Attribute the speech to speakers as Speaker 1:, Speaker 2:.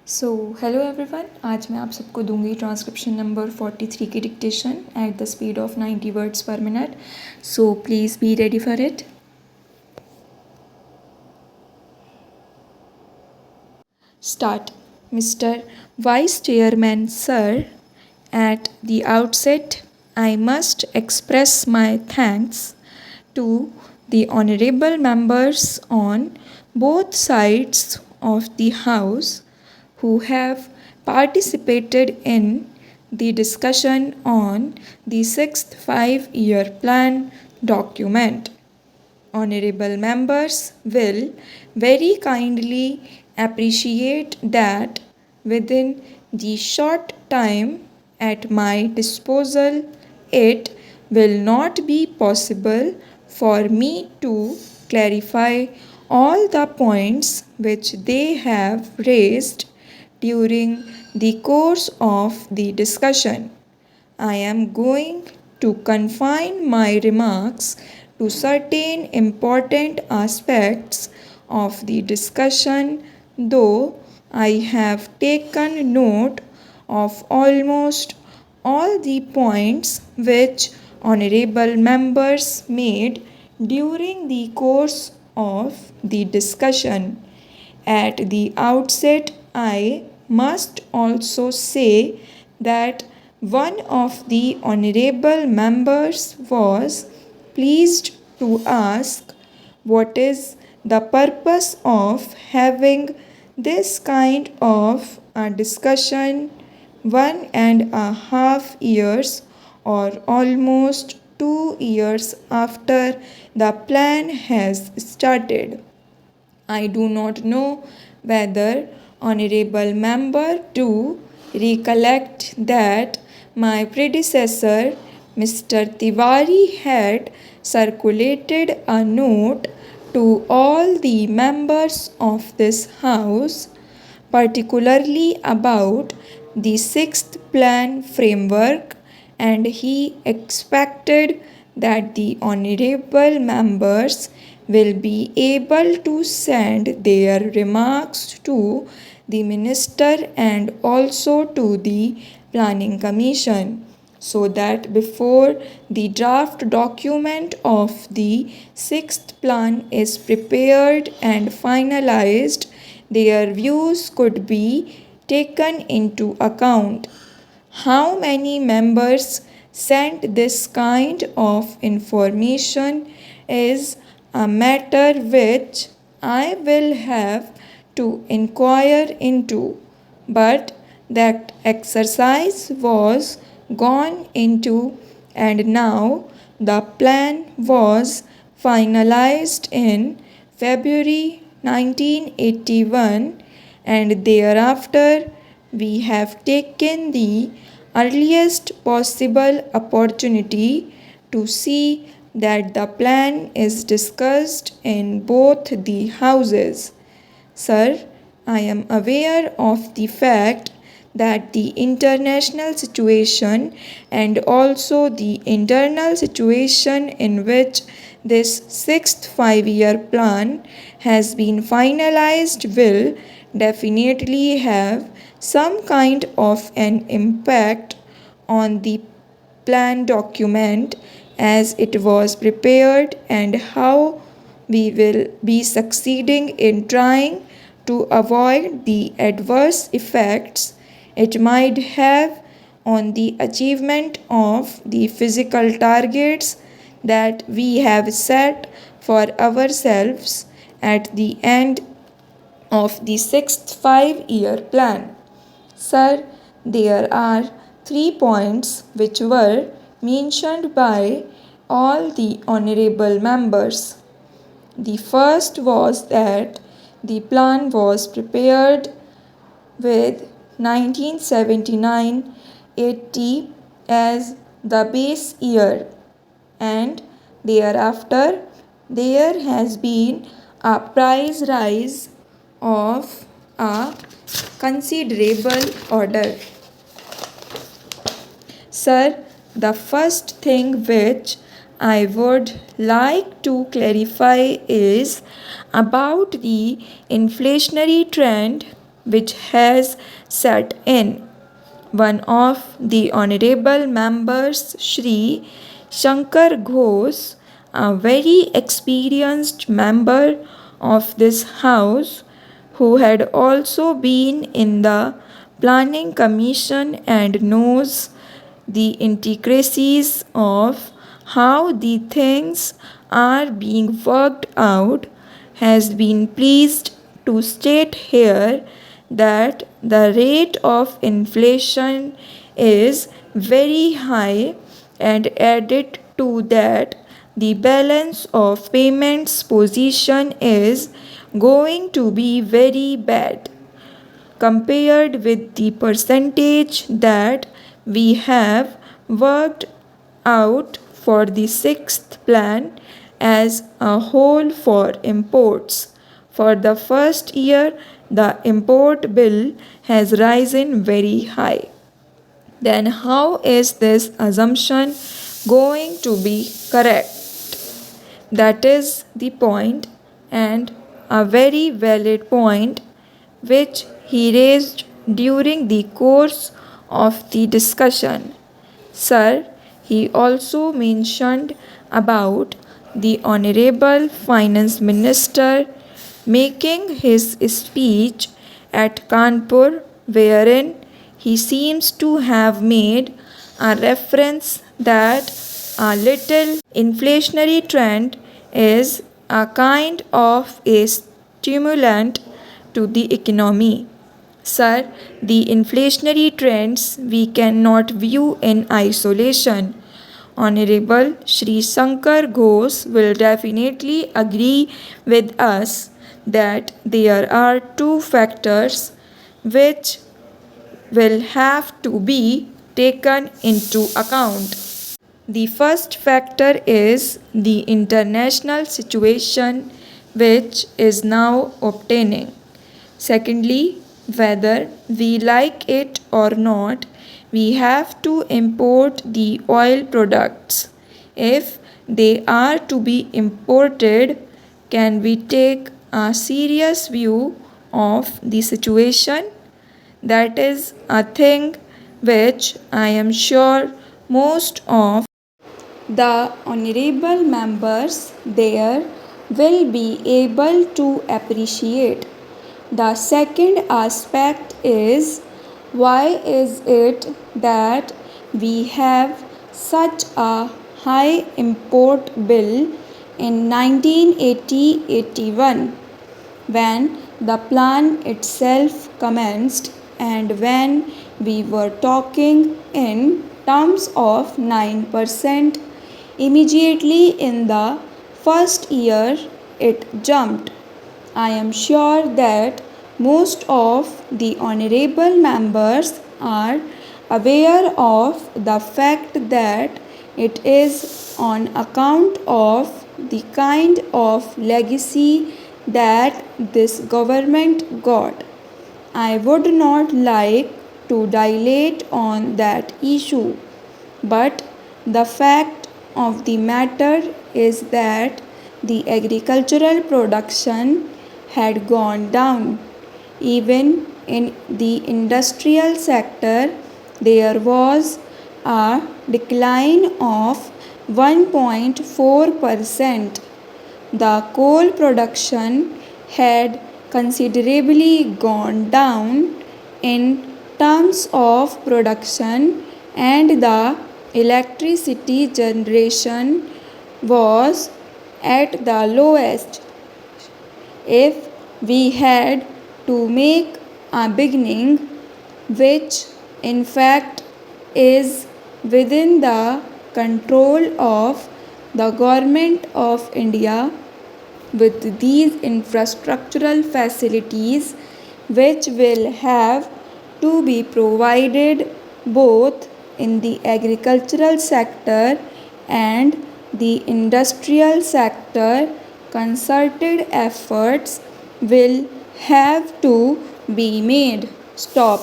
Speaker 1: Hello everyone, आज मैं आप सबको दूंगी ट्रांसक्रिप्शन नंबर 43 की dictation at the speed of 90 words पर minute. So please be ready for it. Start. Mr. Vice Chairman, sir, at the outset, I must express my thanks to the honorable members on both sides of the House who have participated in the discussion on the sixth five-year plan document. Honorable members will very kindly appreciate that within the short time at my disposal, it will not be possible for me to clarify all the points which they have raised during the course of the discussion. I am going to confine my remarks to certain important aspects of the discussion, though I have taken note of almost all the points which honorable members made during the course of the discussion. At the outset, I must also say that one of the honorable members was pleased to ask what is the purpose of having this kind of a discussion 1.5 years or almost 2 years after the plan has started. I do not know whether honorable member do recollect that my predecessor Mr. Tiwari had circulated a note to all the members of this house, particularly about the sixth plan framework, and he expected that the honorable members will be able to send their remarks to the minister and also to the planning commission, so that before the draft document of the sixth plan is prepared and finalized, their views could be taken into account. How many members sent this kind of information is a matter which I will have to inquire into, but that exercise was gone into, and now the plan was finalized in February 1981, and thereafter we have taken the earliest possible opportunity to see that the plan is discussed in both the houses. Sir, I am aware of the fact that the international situation and also the internal situation in which this sixth five-year plan has been finalized will definitely have some kind of an impact on the plan document as it was prepared and how we will be succeeding in trying to avoid the adverse effects it might have on the achievement of the physical targets that we have set for ourselves at the end of the sixth five-year plan. Sir, there are 3 points which were mentioned by all the honorable members. The first was that the plan was prepared with 1979-80 as the base year, and thereafter there has been a price rise of a considerable order. Sir, the first thing which I would like to clarify is about the inflationary trend which has set in. One of the honorable members, Shri Shankar Ghosh, a very experienced member of this house, who had also been in the Planning Commission and knows the intricacies of how the things are being worked out, has been pleased to state here that the rate of inflation is very high, and added to that the balance of payments position is going to be very bad compared with the percentage that we have worked out for the sixth plan as a whole for imports. For the first year, the import bill has risen very high. Then, how is this assumption going to be correct? That is the point, and a very valid point which he raised during the course of the discussion. Sir, he also mentioned about the Honorable Finance Minister making his speech at Kanpur, wherein he seems to have made a reference that a little inflationary trend is a kind of a stimulant to the economy. Sir, the inflationary trends we cannot view in isolation. Honorable Shri Shankar Ghosh will definitely agree with us that there are two factors which will have to be taken into account. The first factor is the international situation which is now obtaining. Secondly, whether we like it or not, we have to import the oil products. If they are to be imported, can we take a serious view of the situation? That is a thing which I am sure most of the honorable members there will be able to appreciate. The second aspect is, why is it that we have such a high import bill in 1980-81 when the plan itself commenced and when we were talking in terms of 9%? Immediately in the first year it jumped. I am sure that most of the honorable members are aware of the fact that it is on account of the kind of legacy that this government got. I would not like to dilate on that issue, but the fact of the matter is that the agricultural production had gone down. Even in the industrial sector, there was a decline of 1.4%. The coal production had considerably gone down in terms of production, and the electricity generation was at the lowest. If we had to make a beginning, which in fact is within the control of the government of India, with these infrastructural facilities which will have to be provided both in the agricultural sector and the industrial sector, concerted efforts will have to be made. Stop.